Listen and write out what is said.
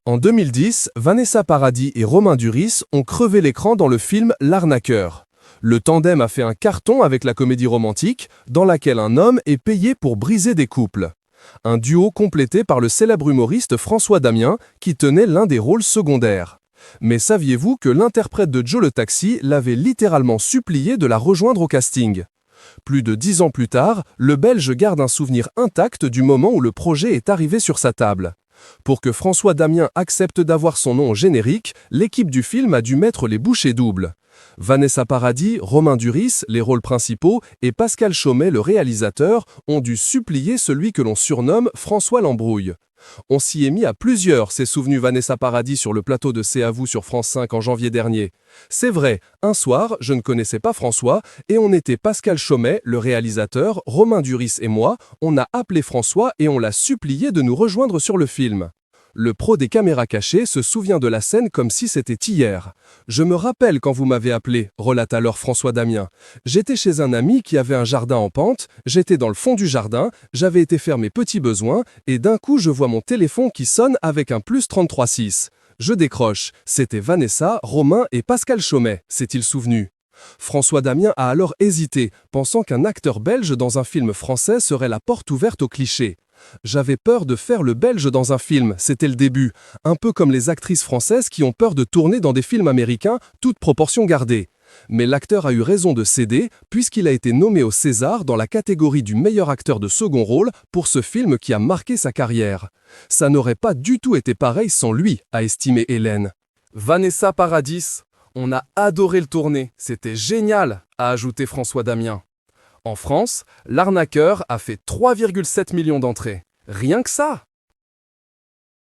En 2010, Vanessa Paradis et Romain Duris ont crevé l'écran dans le film L'Arnaqueur. Le tandem a fait un carton avec la comédie romantique, dans laquelle un homme est payé pour briser des couples. Un duo complété par le célèbre humoriste François Damien, qui tenait l'un des rôles secondaires. Mais saviez-vous que l'interprète de Joe le Taxi l'avait littéralement supplié de la rejoindre au casting? Plus de 10 ans plus tard, le Belge garde un souvenir intact du moment où le projet est arrivé sur sa table. Pour que François Damien accepte d'avoir son nom au générique, l'équipe du film a dû mettre les bouchées doubles. Vanessa Paradis, Romain Duris, les rôles principaux, et Pascal Chaumet, le réalisateur, ont dû supplier celui que l'on surnomme François l'Embrouille. On s'y est mis à plusieurs, s'est souvenu Vanessa Paradis sur le plateau de C'est à vous sur France 5 en janvier dernier. C'est vrai, un soir, je ne connaissais pas François, et on était Pascal Chaumet, le réalisateur, Romain Duris et moi, on a appelé François et on l'a supplié de nous rejoindre sur le film. Le pro des caméras cachées se souvient de la scène comme si c'était hier. « Je me rappelle quand vous m'avez appelé », relate alors François Damien. « J'étais chez un ami qui avait un jardin en pente, j'étais dans le fond du jardin, j'avais été faire mes petits besoins, et d'un coup je vois mon téléphone qui sonne avec un plus 33,6. Je décroche, c'était Vanessa, Romain et Pascal Chaumet, s'est-il souvenu. François Damien a alors hésité, pensant qu'un acteur belge dans un film français serait la porte ouverte aux clichés. J'avais peur de faire le belge dans un film, c'était le début, un peu comme les actrices françaises qui ont peur de tourner dans des films américains, toute proportion gardée. Mais l'acteur a eu raison de céder, puisqu'il a été nommé au César dans la catégorie du meilleur acteur de second rôle pour ce film qui a marqué sa carrière. Ça n'aurait pas du tout été pareil sans lui, a estimé Hélène. Vanessa Paradis, on a adoré le tourner, c'était génial, a ajouté François Damien. En France, L'Arnaqueur a fait 3,7 millions d'entrées. Rien que ça!